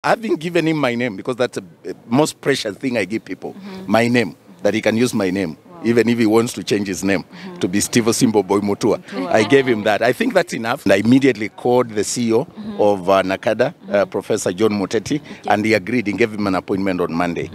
I've been given him my name because that's the most precious thing I give people. My name, that he can use my name. Even if he wants to change his name to be Stevo Mutua. I gave him that. I think that's enough. And I immediately called the CEO of NACADA, Professor John Muteti, and he agreed and gave him an appointment on Monday.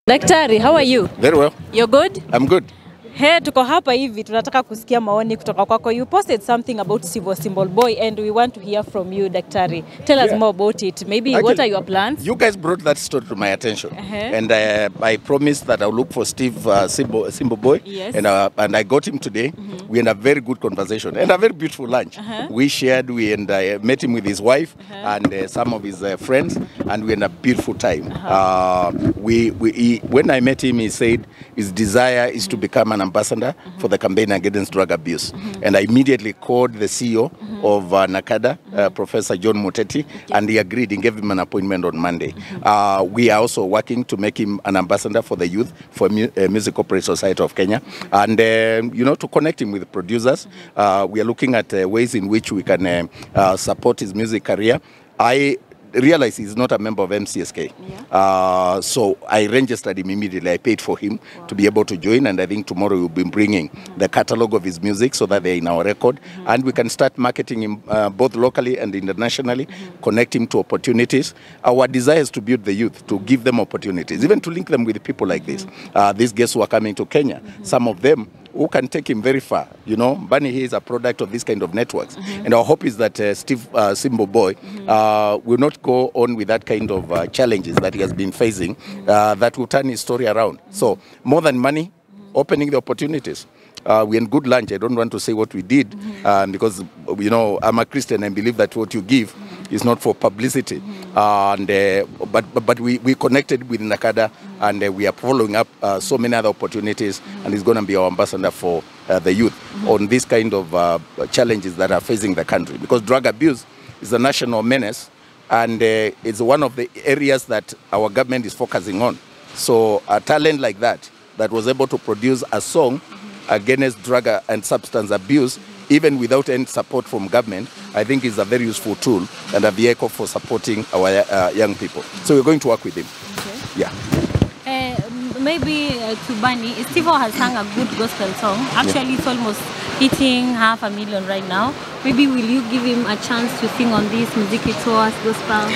Daktari, how are you? Very well. You're good? I'm good. Hey, tuko hapa hivi tunataka kusikia maoni kutoka kwako. You posted something about Stevo Symbol Boy and we want to hear from you, Daktari. Tell us more about it. Maybe actually, what are your plans? You guys brought that story to my attention. And I promised that I'll look for Symbol Boy. Yes. And I got him today. We had a very good conversation and a very beautiful lunch. We shared, I met him with his wife and some of his friends, and we had a beautiful time. When I met him, he said his desire is to become an ambassador for the campaign against drug abuse. And I immediately called the CEO of NACADA, Professor John Muteti, and he agreed and gave him an appointment on Monday. We are also working to make him an ambassador for the youth for Music Corporate Society of Kenya. And, to connect him with the producers, we are looking at ways in which we can support his music career. I realized he's not a member of MCSK. So I registered him immediately. I paid for him to be able to join, and I think tomorrow we'll be bringing the catalog of his music so that they're in our record, and we can start marketing him both locally and internationally, connect him to opportunities. Our desire is to build the youth, to give them opportunities, even to link them with people like this. These guests who are coming to Kenya, some of them who can take him very far. Bunny here is a product of this kind of networks. And our hope is that Symbol Boy will not go on with that kind of challenges that he has been facing, that will turn his story around. So more than money, opening the opportunities. We had good lunch. I don't want to say what we did because, I'm a Christian and believe that what you give is not for publicity. But we connected with NACADA, and we are following up so many other opportunities, and he's going to be our ambassador for the youth on these kind of challenges that are facing the country. Because drug abuse is a national menace, and it's one of the areas that our government is focusing on. So a talent like that was able to produce a song against drug and substance abuse, even without any support from government, I think is a very useful tool and a vehicle for supporting our young people. So we're going to work with him. Yeah. Maybe to Bunny, Stevo has sung a good gospel song. Actually, it's almost hitting 500,000 right now. Maybe will you give him a chance to sing on this music tours, gospel?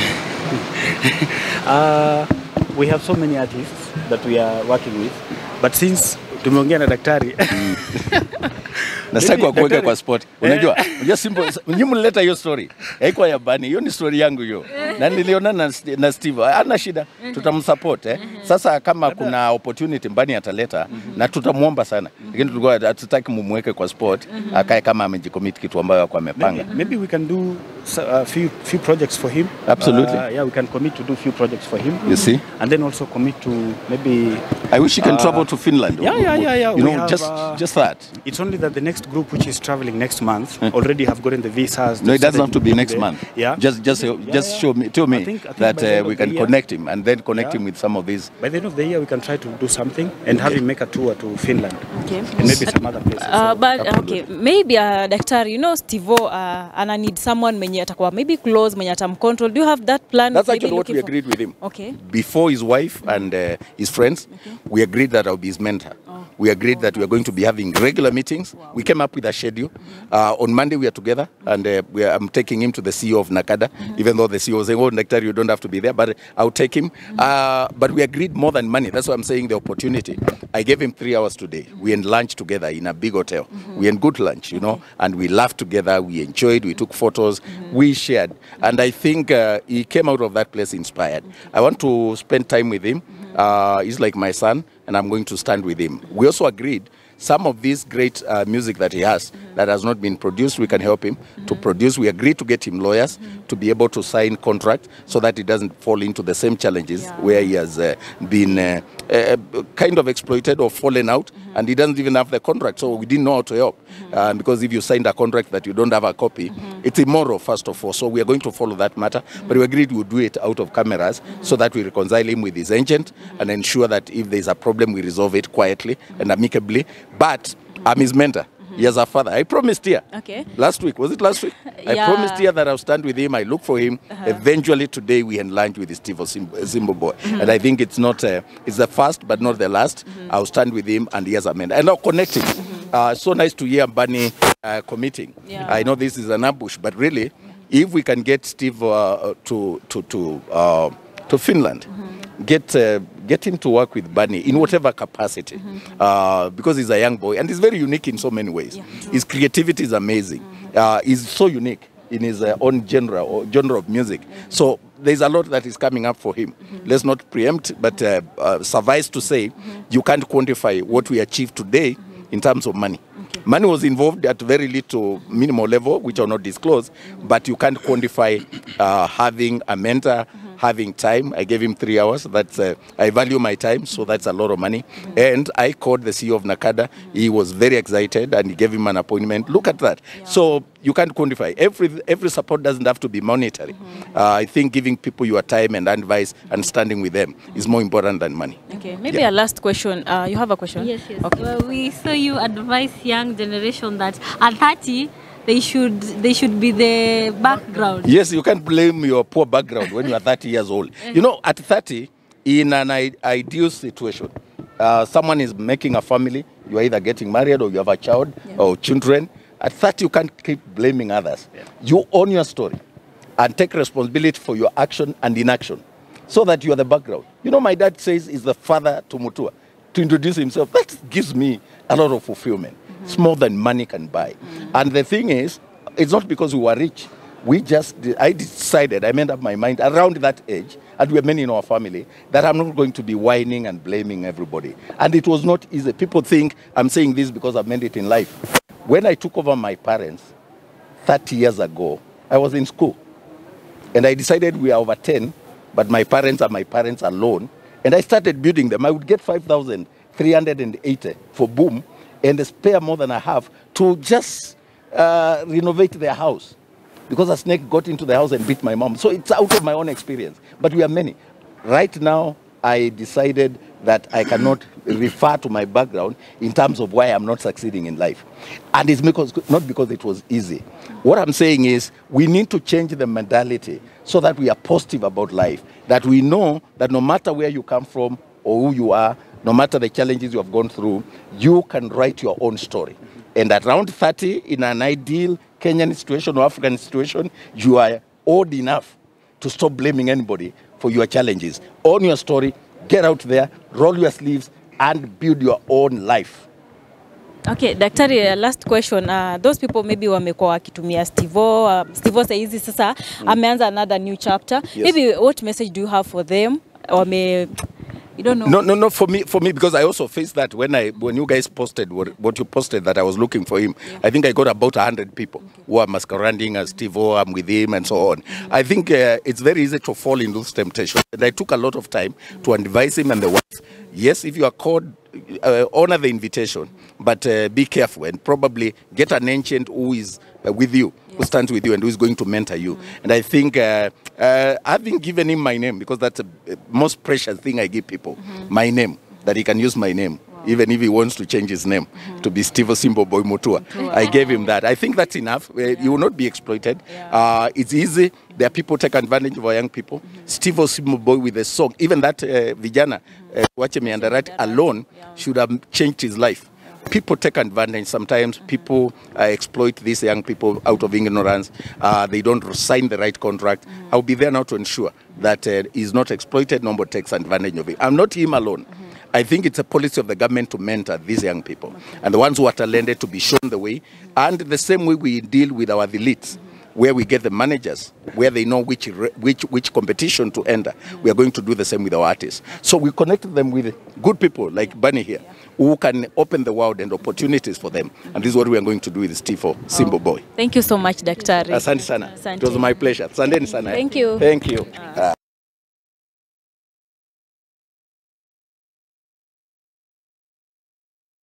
We have so many artists that we are working with, but since tumeongea na daktari Nasaka kuweka kwa spot. Unajua simple, mlileta hiyo story. Haikuwa ya Bunny, hiyo ni story yangu hiyo. Na niliona na Stevo, ana shida, tutamsupport Sasa kama kuna opportunity Bunny ataleta na tutamuomba sana. Lakini tulikuwa hatutaki mumweke kwa spot, akae kama amejicommit kitu ambayo kwa amepanga. Maybe we can do a few projects for him. Absolutely. We can commit to do few projects for him. You see? And then also commit to maybe I wish he can travel to Finland. Just that. It's only that the next group which is traveling next month already have gotten the visas. No, it doesn't have to be next month. Just tell me that we can connect him and then connect him with some of these. By the end of the year, we can try to do something and have him make a tour to Finland. And maybe some other places. Maybe Daktari, Stevo ana need someone mwenye atakuwa maybe close, mwenye atamcontrol. Do you have that plan? That's actually what we agreed with him. Before his wife and his friends, we agreed that I'll be his mentor. We agreed that we are going to be having regular meetings. We came up with a schedule. On Monday we are together, and I'm taking him to the CEO of NACADA, even though the CEO was saying, "Oh, Nectar, you don't have to be there," but I'll take him. But we agreed more than money. That's why I'm saying the opportunity. I gave him 3 hours today. We had lunch together in a big hotel. We had good lunch, and we laughed together. We enjoyed. We took photos. We shared, and I think he came out of that place inspired. I want to spend time with him. He's like my son, and I'm going to stand with him. We also agreed some of this great music that he has that has not been produced, we can help him to produce. We agreed to get him lawyers to be able to sign contract so that he doesn't fall into the same challenges where he has been kind of exploited or fallen out, and he doesn't even have the contract. So we didn't know how to help because if you signed a contract that you don't have a copy, it's immoral, first of all. So we are going to follow that matter, but we agreed we would do it out of cameras so that we reconcile him with his agent and ensure that if there's a problem, we resolve it quietly and amicably. But I'm his mentor. He has a father. I promised here. Okay. Last week, was it last week? I promised here that I'll stand with him. I look for him. Eventually today we had lunch with Stevo Simbo Boy. And I think it's not, it's the first but not the last. I'll stand with him and he has a man. And now connecting. So nice to hear Bunny committing. Yeah. I know this is an ambush, but really, if we can get Steve to Finland, get him to work with Bunny in whatever capacity, because he's a young boy and he's very unique in so many ways. His creativity is amazing. He's so unique in his own genre of music. So there's a lot that is coming up for him. Let's not preempt, but suffice to say, you can't quantify what we achieved today in terms of money. Money was involved at very little minimal level, which I'll not disclose, but you can't quantify having a mentor, having time. I gave him 3 hours. That's I value my time, so that's a lot of money. And I called the CEO of NACADA. He was very excited, and he gave him an appointment. Look at that. So you can't quantify. Every support doesn't have to be monetary. I think giving people your time and advice and standing with them is more important than money. Okay, maybe a last question. You have a question? Yes, yes. Okay. Well, we saw you advise young generation that at 30, they should be the background. Yes, you can't blame your poor background when you are 30 years old. You know, at 30, in an ideal situation, someone is making a family, you are either getting married or you have a child or children. At 30, you can't keep blaming others. You own your story and take responsibility for your action and inaction so that you are the background. You know, my dad says he's the father to Mutua. To introduce himself, that gives me a lot of fulfillment. It's more than money can buy. And the thing is, it's not because we were rich. I decided, I made up my mind around that age, and we are many in our family, that I'm not going to be whining and blaming everybody. And it was not easy. People think I'm saying this because I've made it in life. When I took over my parents 30 years ago, I was in school. And I decided we are over 10, but my parents are my parents alone. And I started building them. I would get 5,380 for boom, and spare more than I have to just renovate their house. Because a snake got into the house and bit my mom. So it's out of my own experience. But we are many. Right now, I decided that I cannot refer to my background in terms of why I'm not succeeding in life. And it's not because it was easy. What I'm saying is we need to change the mentality so that we are positive about life. That we know that no matter where you come from or who you are, no matter the challenges you have gone through, you can write your own story. And at around 30, in an ideal Kenyan situation or African situation, you are old enough to stop blaming anybody for your challenges. Own your story, get out there, roll your sleeves, and build your own life. Okay, Daktari, last question. Those people maybe wamekuwa wakitumia Stevo. Stevo saizi sasa ameanza another new chapter. Yes. Maybe what message do you have for them? You don't know. No. For me, because I also faced that when you guys posted what you posted that I was looking for him. I think I got about 100 people who are masquerading as Stevo. I'm with him and so on. I think it's very easy to fall into this temptation. And I took a lot of time to advise him and the wife. Yes, if you are called, honor the invitation, but be careful and probably get an ancient who is with you, who stands with you and who is going to mentor you. And I think having given him my name, because that's the most precious thing I give people, my name, that he can use my name. Even if he wants to change his name to be Stevo Simbo Boy Mutua. I gave him that. I think that's enough. You will not be exploited. It's easy. There are people take advantage of our young people. Stevo Simbo Boy with a song. Even that Vijana, Wache Meandarati alone should have changed his life. People take advantage. Sometimes people exploit these young people out of ignorance. They don't sign the right contract. I'll be there now to ensure that he's not exploited, nobody takes advantage of it. I'm not him alone. I think it's a policy of the government to mentor these young people and the ones who are talented to be shown the way. And the same way we deal with our elites, where we get the managers, where they know which competition to enter. We are going to do the same with our artists. So we connect them with good people like Bunny here, who can open the world and opportunities for them. And this is what we are going to do with Stevo Simbo Boy. Thank you so much, Daktari. Asante sana. It was my pleasure. Asante sana. Thank you. Thank you.